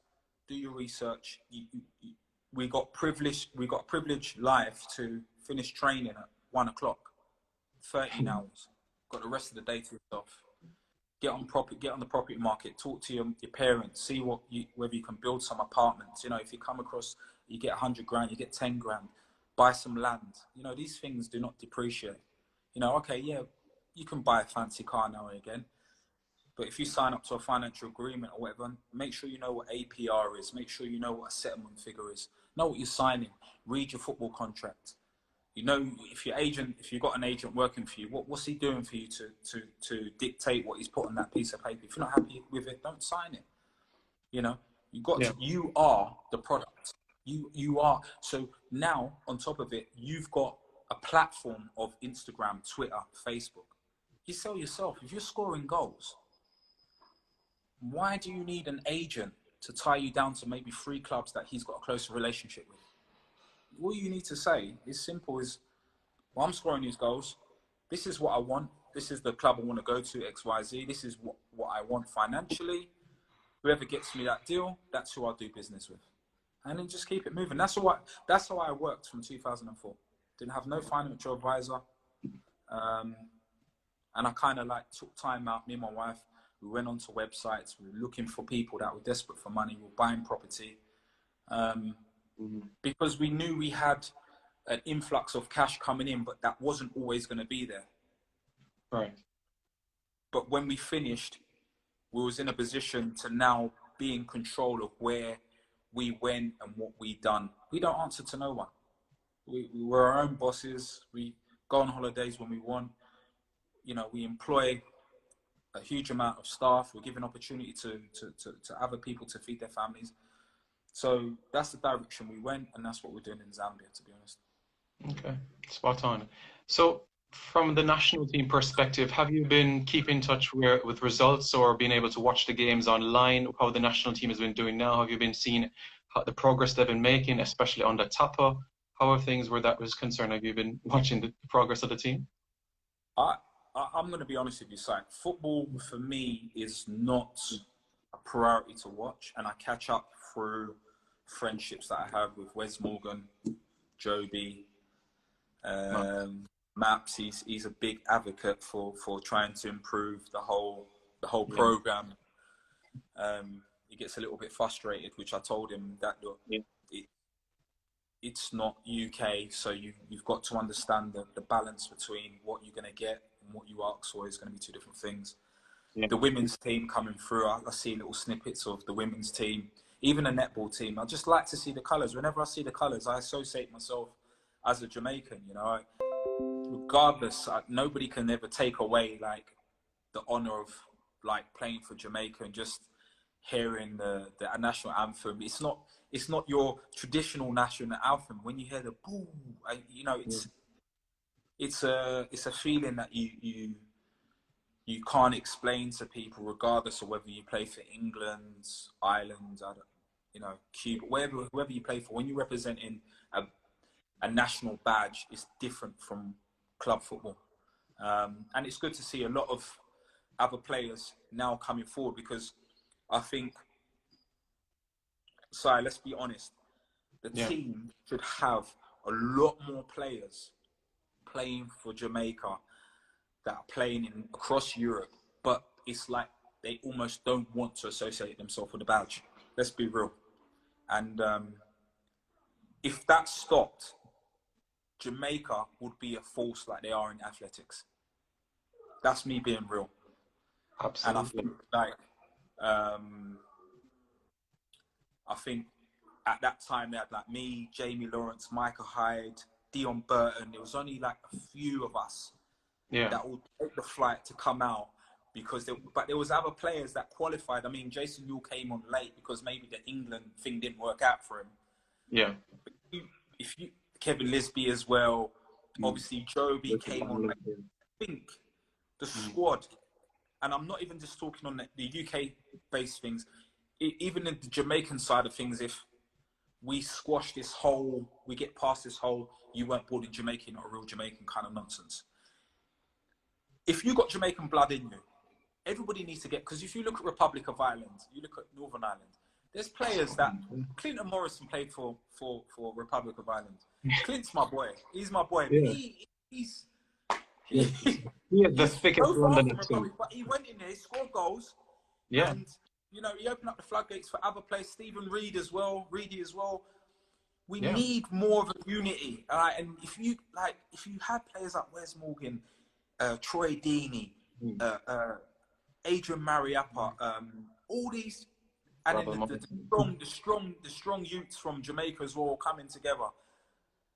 do your research. We got a privileged life to finish training at 1 o'clock, 13 hours. Got the rest of the day to yourself. Get on the property market. Talk to your parents. See whether you can build some apartments. If you come across, you get 100 grand, you get 10 grand. Buy some land. These things do not depreciate. You can buy a fancy car now and again, but if you sign up to a financial agreement or whatever, make sure you know what APR is. Make sure you know what a settlement figure is. Know what you're signing. Read your football contract. If you've got an agent working for you, what's he doing for you to dictate what he's put on that piece of paper? If you're not happy with it, don't sign it. You are the product. You are. So now, on top of it, you've got a platform of Instagram, Twitter, Facebook. You sell yourself. If you're scoring goals, why do you need an agent to tie you down to maybe 3 clubs that he's got a closer relationship with? All you need to say is simple as, well, I'm scoring these goals. This is what I want. This is the club I want to go to, XYZ. This is what I want financially. Whoever gets me that deal, that's who I'll do business with. And then just keep it moving. That's how I worked from 2004. Didn't have no financial advisor. And I kind of took time out, me and my wife, we went onto websites, we were looking for people that were desperate for money, we were buying property, because we knew we had an influx of cash coming in, but that wasn't always going to be there. Right. But when we finished, we was in a position to now be in control of where we went and what we done. We don't answer to no one. We were our own bosses. We go on holidays when we want. We employ a huge amount of staff. We're giving opportunity to other people to feed their families. So that's the direction we went, and that's what we're doing in Zambia, to be honest. Okay, spot on. So from the national team perspective, have you been keeping in touch with results or being able to watch the games online, how the national team has been doing now? Have you been seeing the progress they've been making, especially on the Tapa? How are things where that was concerned? Have you been watching the progress of the team? I'm going to be honest with you, Si. Football, for me, is not a priority to watch, and I catch up through friendships that I have with Wes Morgan, Joby, Maps. He's a big advocate for trying to improve the whole program. He gets a little bit frustrated, which I told him that look, it's not UK, so you've got to understand the balance between what you're going to get and what you ask for is going to be two different things. Yeah. The women's team coming through, I see little snippets of the women's team, even a netball team. I just like to see the colours. Whenever I see the colours, I associate myself as a Jamaican, you know. Regardless, nobody can ever take away like the honour of like playing for Jamaica and just hearing the national anthem. It's not your traditional national anthem. When you hear the boo, you know, it's a feeling that you can't explain to people, regardless of whether you play for England, Ireland, you know, Cuba, whoever you play for. When you're representing a national badge, it's different from club football, and it's good to see a lot of other players now coming forward, because I think, let's be honest, the team should have a lot more players playing for Jamaica that are playing across Europe, but it's like they almost don't want to associate themselves with the badge. Let's be real. And if that stopped, Jamaica would be a force like they are in athletics. That's me being real. Absolutely. And I think like I think at that time they had like me, Jamie Lawrence, Michael Hyde, Dion Burton. There was only like a few of us that would take the flight to come out, because but there was other players that qualified. I mean, Jason Newell came on late because maybe the England thing didn't work out for him. Yeah. But if you Kevin Lisby as well, obviously Joby came on late. I think the squad, and I'm not even just talking on the UK-based things, even in the Jamaican side of things, if we squash this whole, we get past this whole, you weren't born in Jamaica, you're not a real Jamaican kind of nonsense. If you got Jamaican blood in you, everybody needs to get, because if you look at Republic of Ireland, you look at Northern Ireland, there's players that, Clinton Morrison played for Republic of Ireland. Clint's my boy. He's my boy. Yeah. He's the thickest one in the team. But he went in there, he scored goals. Yeah. And, you know, he opened up the floodgates for other players. Stephen Reedy as well. We need more of a unity. And if you had players like Wes Morgan, Troy Deeney, Adrian Mariappa, all these, and then the strong youths from Jamaica as well coming together.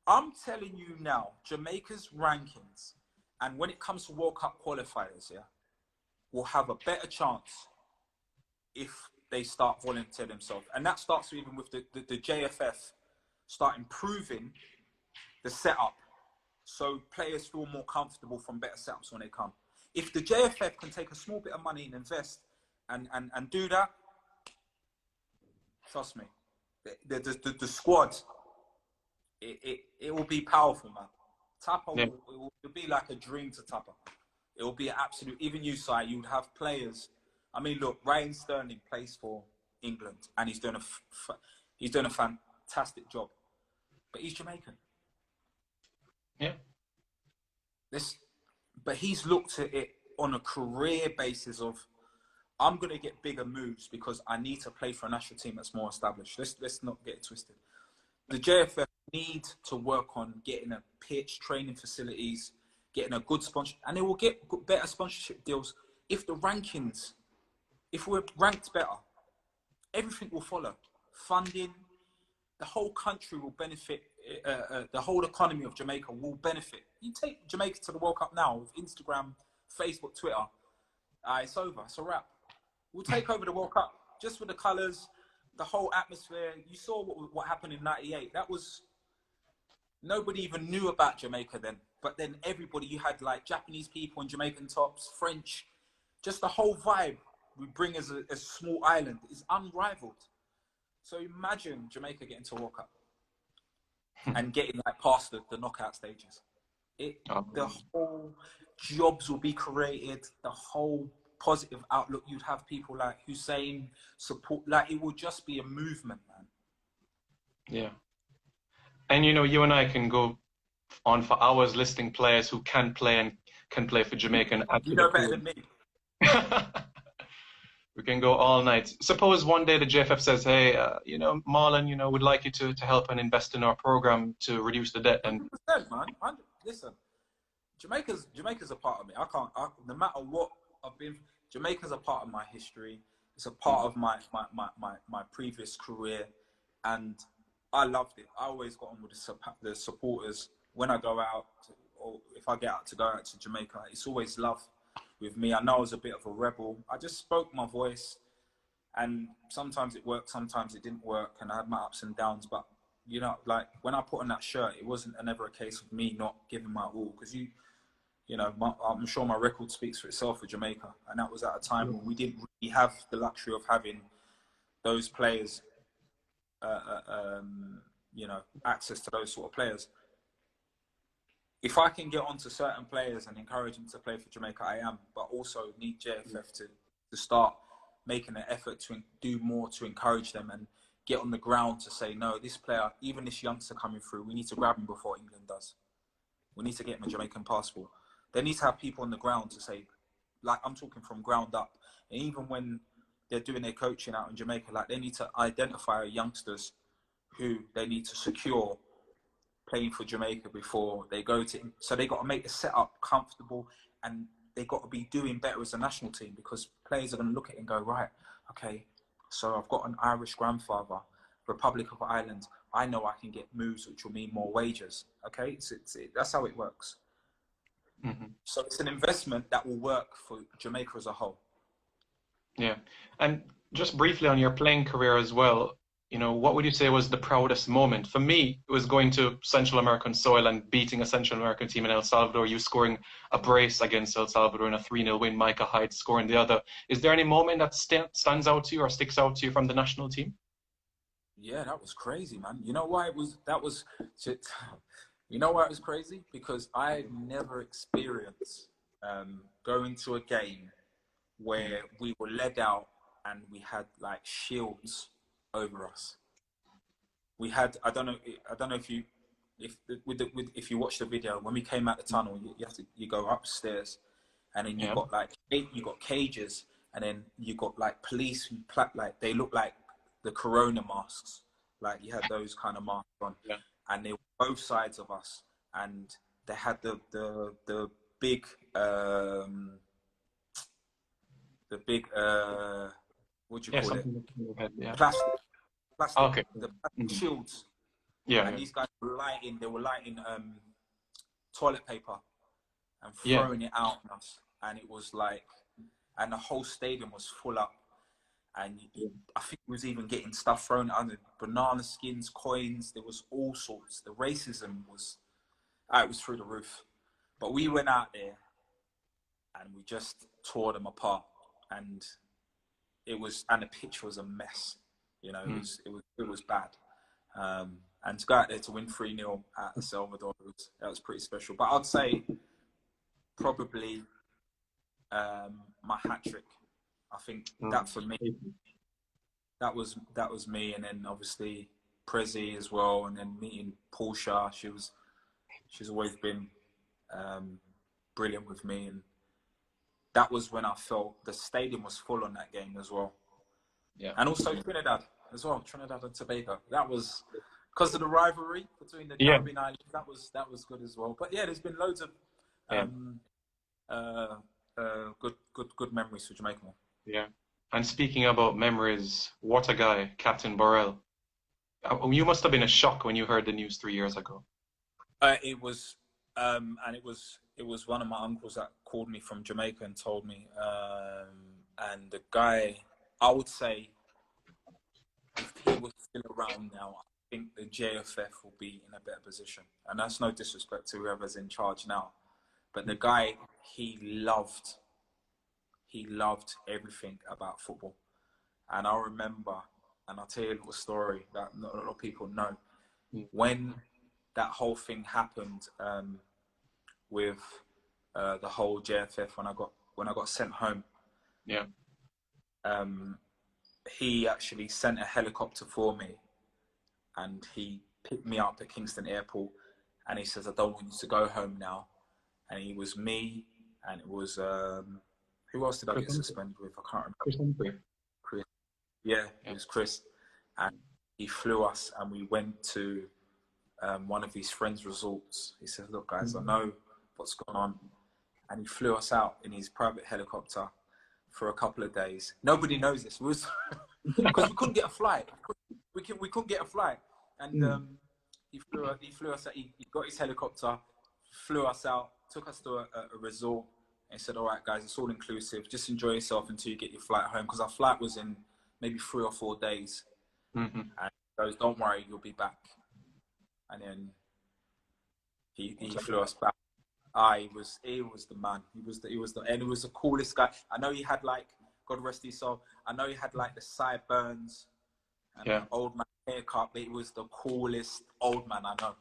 I'm telling you now, Jamaica's rankings, and when it comes to World Cup qualifiers, will have a better chance if they start volunteering themselves. And that starts even with the JFF start improving the setup, so players feel more comfortable from better setups when they come. If the JFF can take a small bit of money and invest and do that, trust me, the squad, it will be powerful, man. Tapa will be like a dream to Tapa. It will be an absolute, even you, Si, you would have players. I mean, look, Ryan Sterling plays for England and he's doing a fantastic job, but he's Jamaican. Yeah. But he's looked at it on a career basis of, I'm going to get bigger moves because I need to play for a national team that's more established. Let's not get it twisted. The JFF need to work on getting a pitch, training facilities, getting a good sponsor, and they will get better sponsorship deals if the rankings, if we're ranked better, everything will follow. Funding, the whole country will benefit. The whole economy of Jamaica will benefit. You take Jamaica to the World Cup now with Instagram, Facebook, Twitter. It's over. It's a wrap. We'll take over the World Cup just with the colours, the whole atmosphere. You saw what happened in '98. That was, nobody even knew about Jamaica then. But then everybody, you had like Japanese people in Jamaican tops, French, just the whole vibe we bring as a small island is unrivaled. So imagine Jamaica getting to World Cup and getting like past the knockout stages. The whole jobs will be created, the whole positive outlook. You'd have people like Hussein support, like it will just be a movement, man. Yeah. And you know, you and I can go on for hours listing players who can play and can play for Jamaica. And you know better than me. We can go all night. Suppose one day the JFF says, hey, you know, Marlon, you know, we'd like you to help and invest in our program to reduce the debt. And 100%, man. Listen, Jamaica's a part of me. No matter what I've been, Jamaica's a part of my history. It's a part of my previous career, and I loved it. I always got on with the supporters when I go out, or if I get out to Jamaica. It's always love with me. I know I was a bit of a rebel. I just spoke my voice, and sometimes it worked, sometimes it didn't work, and I had my ups and downs. But you know, like when I put on that shirt, it wasn't never a case of me not giving my all, because you know, I'm sure my record speaks for itself for Jamaica, and that was at a time when we didn't really have the luxury of having those players, you know, access to those sort of players. If I can get onto certain players and encourage them to play for Jamaica, I am, but also need JFF to start making an effort to do more to encourage them and get on the ground to say, no, this player, even this youngster coming through, we need to grab him before England does. We need to get him a Jamaican passport. They need to have people on the ground to say, like, I'm talking from ground up. And even when they're doing their coaching out in Jamaica, like, they need to identify youngsters who they need to secure playing for Jamaica before they go to. So they got to make the setup comfortable, and they got to be doing better as a national team, because players are going to look at it and go, right, okay, so I've got an Irish grandfather, Republic of Ireland. I know I can get moves which will mean more wages. Okay, that's how it works. mm-hmm. So it's an investment that will work for Jamaica as a whole. Yeah, and just briefly on your playing career as well, you know, what would you say was the proudest moment? For me, it was going to Central American soil and beating a Central American team in El Salvador, you scoring a brace against El Salvador in a 3-0 win, Micah Hyde scoring the other. Is there any moment that stands out to you or sticks out to you from the national team? Yeah, that was crazy, man. You know why you know why it was crazy? Because I never experienced going to a game where we were led out and we had like shields over us. We had, I don't know if you watch the video, when we came out the tunnel, you go upstairs, and then you got cages, and then you got like police who like, they look like the Corona masks, like you had those kind of masks on, and they were both sides of us, and they had the big what do you call it? Plastic, okay. The plastic shields. Yeah. And these guys were lighting toilet paper and throwing it out on us. And it was like, and the whole stadium was full up. And I think it was even getting stuff thrown under banana skins, coins. There was all sorts. The racism was, it was through the roof. But we went out there and we just tore them apart. And the pitch was a mess. You know, it was bad. And to go out there to win 3-0 at El Salvador, that was pretty special. But I'd say probably my hat trick. I think that for me, that was me. And then obviously Prezi as well. And then meeting Portia, she's always been brilliant with me. And that was when I felt the stadium was full on that game as well. Yeah. And also Trinidad as well, Trinidad and Tobago. That was because of the rivalry between the Caribbean islands. That was good as well. But yeah, there's been loads of good memories for Jamaica. Yeah. And speaking about memories, what a guy, Captain Burrell. You must have been a shock when you heard the news 3 years ago. It was And it was one of my uncles that called me from Jamaica and told me. And the guy, I would say, if he was still around now, I think the JFF will be in a better position. And that's no disrespect to whoever's in charge now. But the guy, he loved everything about football. And I remember, and I'll tell you a little story that not a lot of people know. When that whole thing happened with the whole JFF, when I got sent home, Yeah. He actually sent a helicopter for me, and he picked me up at Kingston Airport, and he says, "I don't want you to go home now." And he was me, and it was who else did I get suspended with? I can't remember. Chris. Yeah, it was Chris, and he flew us, and we went to one of his friends' resorts. He said, "Look, guys, I know what's going on," and he flew us out in his private helicopter for a couple of days. Nobody knows this. Because we couldn't get a flight. We couldn't get a flight, and he flew us out. He got his helicopter, flew us out, took us to a resort, and said, "All right, guys, it's all inclusive. Just enjoy yourself until you get your flight home." Because our flight was in maybe 3 or 4 days. And he goes, "Don't worry, you'll be back." And then he flew us back. He was the man. He was the coolest guy. I know he had, like, God rest his soul, I know he had, like, the sideburns and the old man haircut, but he was the coolest old man I know.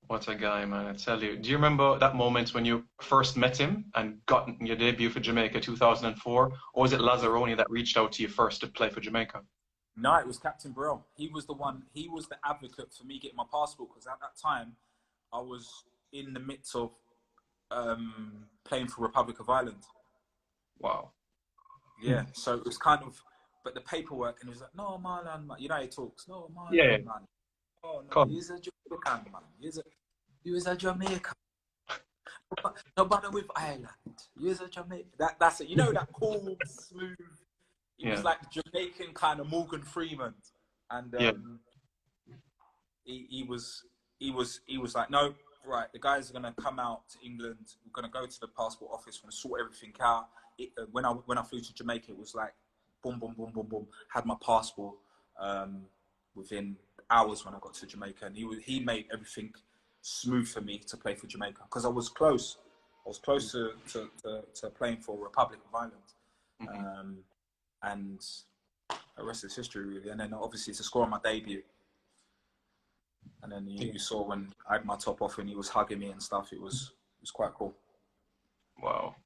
What a guy, man, I tell you. Do you remember that moment when you first met him and got your debut for Jamaica 2004? Or was it Lazzaroni that reached out to you first to play for Jamaica? No, it was Captain Burrell. He was the advocate for me getting my passport, because at that time I was in the midst of playing for Republic of Ireland. Wow. Yeah, so it was kind of, but the paperwork, and he was like, "No, Marlon, man." You know how he talks. "No, Marlon, Yeah. man. Oh, no, Come. he's a Jamaican, man. He's a Jamaican. No bother with Ireland. He's a Jamaican." That's it. You know, that cool, smooth. He was like the Jamaican kind of Morgan Freeman, and he was like, "No, right, the guys are gonna come out to England. We're gonna go to the passport office. We're gonna sort everything out." When I flew to Jamaica, it was like boom, boom, boom, boom, boom. Had my passport within hours when I got to Jamaica, and he made everything smooth for me to play for Jamaica, because I was close. I was close to playing for Republic of Ireland, and the rest is history, really. And then obviously to score on my debut. And then you saw when I had my top off and he was hugging me and stuff. It was quite cool. Wow.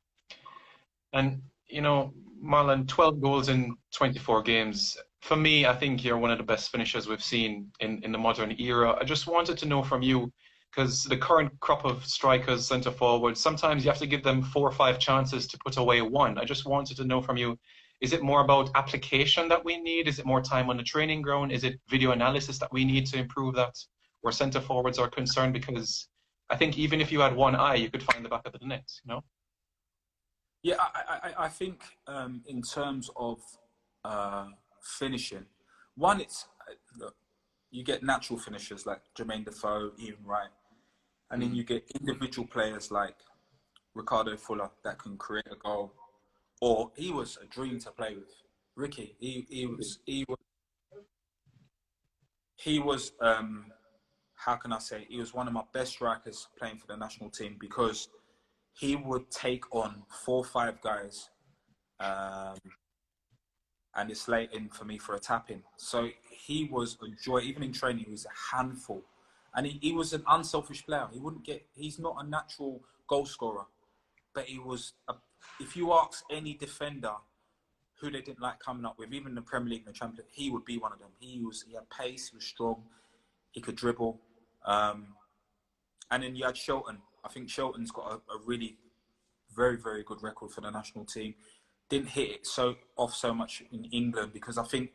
And, you know, Marlon, 12 goals in 24 games. For me, I think you're one of the best finishers we've seen in the modern era. I just wanted to know from you, because the current crop of strikers, centre forwards, sometimes you have to give them 4 or 5 chances to put away one. I just wanted to know from you, is it more about application that we need? Is it more time on the training ground? Is it video analysis that we need to improve that, where centre forwards are concerned? Because I think even if you had one eye, you could find the back of the net, you know? Yeah, I think in terms of finishing, one, it's look, you get natural finishers like Jermaine Defoe, Ian Wright, and then you get individual players like Ricardo Fuller that can create a goal. Or he was a dream to play with. Ricky, he was how can I say, he was one of my best strikers playing for the national team, because he would take on 4 or 5 guys and it's late in for me for a tap-in. So he was a joy. Even in training, he was a handful. And he was an unselfish player. He's not a natural goal scorer, but he was, if you ask any defender who they didn't like coming up with, even the Premier League and the Champions League, he would be one of them. He had pace, he was strong, he could dribble. And then you had Shelton. I think Shelton's got a really very, very good record for the national team. Didn't hit it so much in England, because I think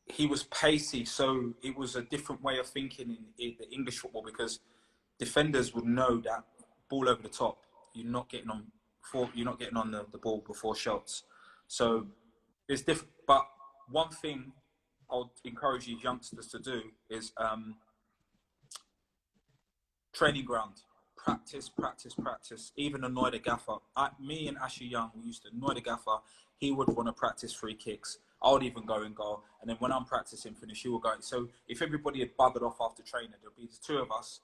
he was pacey, so it was a different way of thinking in the English football, because defenders would know that ball over the top, you're not getting on the ball before shots. So it's different. But one thing I would encourage you youngsters to do is training ground. Practice, practice, practice. Even annoy the gaffer. Me and Ashley Young, we used to annoy the gaffer. He would want to practice free kicks. I would even go and goal. And then when I'm practicing finish, he would go. So if everybody had buggered off after training, there'll be the two of us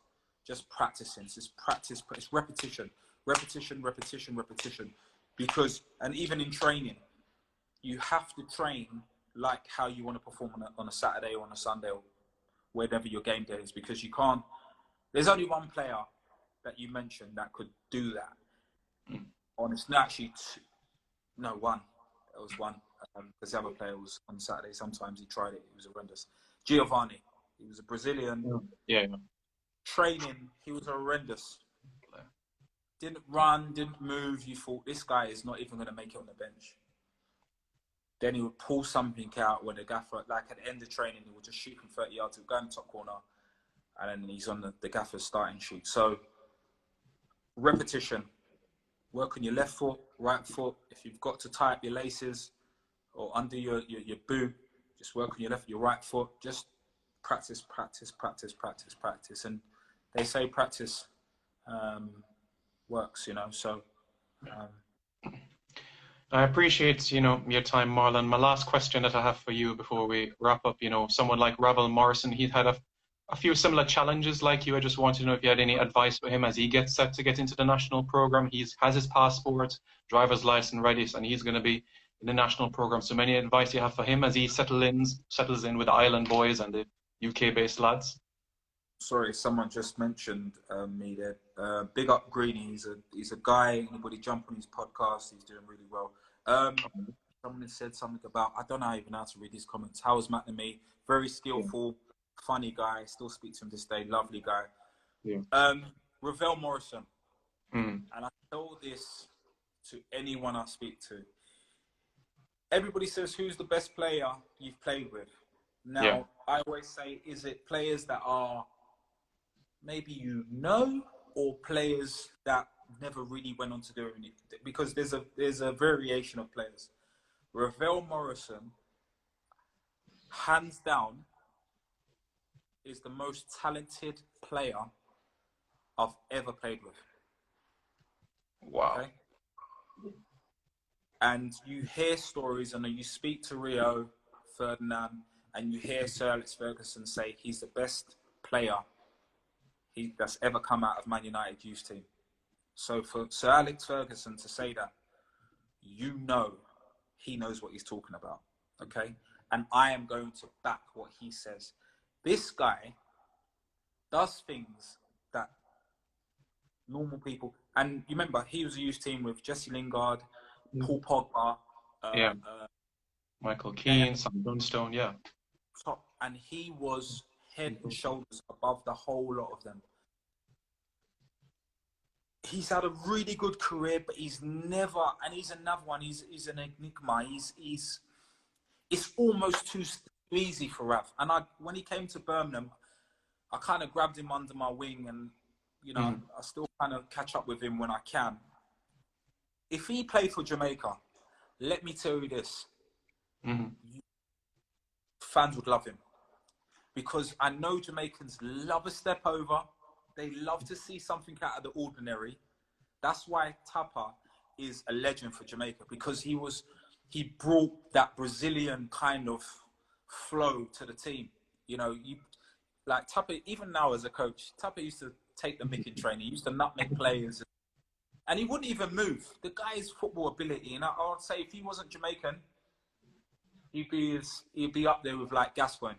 just practicing. It's just practice. It's repetition, repetition, repetition, repetition. Because, and even in training, you have to train like how you want to perform on a Saturday or on a Sunday or wherever your game day is. Because you can't, there's only one player that you mentioned that could do that. Honestly, actually, no, one. There was one. Because the other player was on Saturday. Sometimes he tried it. It was horrendous. Giovanni. He was a Brazilian. Yeah. Training, he was horrendous. Didn't run, didn't move. You thought, this guy is not even going to make it on the bench. Then he would pull something out when the gaffer, like at the end of training, he would just shoot from 30 yards. He would go in the top corner. And then he's on the gaffer's starting shoot. So, repetition. Work on your left foot, right foot. If you've got to tie up your laces or under your boot, just work on your left, your right foot. Just practice, practice, practice, practice, practice. And they say practice works, you know. So I appreciate, you know, your time, Marlon. My last question that I have for you before we wrap up, you know, someone like Ravel Morrison, he'd had a few similar challenges like you. I just wanted to know if you had any advice for him as he gets set to get into the national program. He has his passport, driver's license ready, and he's going to be in the national program. So any advice you have for him as he settles in with the Island boys and the UK-based lads? Sorry, someone just mentioned me there. Big up Greenie. He's a guy. Anybody jump on his podcast? He's doing really well. Someone said something about, I don't know even how to read these comments. How's McNamee? Very skillful. Yeah. Funny guy, still speak to him this day, lovely guy. Yeah. Ravel Morrison. And I tell this to anyone I speak to. Everybody says, who's the best player you've played with? Now, I always say, is it players that are maybe you know, or players that never really went on to do anything? Because there's a variation of players. Ravel Morrison, hands down, is the most talented player I've ever played with. Wow. Okay? And you hear stories, and you speak to Rio Ferdinand, and you hear Sir Alex Ferguson say he's the best player that's ever come out of Man United youth team. So for Sir Alex Ferguson to say that, you know he knows what he's talking about, okay? And I am going to back what he says. This guy does things that normal people... And you remember, he was a youth team with Jesse Lingard, Paul Pogba... Michael Keane, Sam Dunstone, top, and he was head and shoulders above the whole lot of them. He's had a really good career, but he's never, and he's another one, he's an enigma. It's almost too easy for Rav. And when he came to Birmingham, I kind of grabbed him under my wing, and you know, I still kind of catch up with him when I can. If he played for Jamaica, let me tell you this. Fans would love him, because I know Jamaicans love a step over. They love to see something out of the ordinary. That's why Tapa is a legend for Jamaica, because he brought that Brazilian kind of flow to the team. You know, like Tapa, even now as a coach, Tapa used to take the mick in training. He used to nutmeg players, and he wouldn't even move. The guy's football ability, and I would say if he wasn't Jamaican, he'd be up there with like Gascoigne.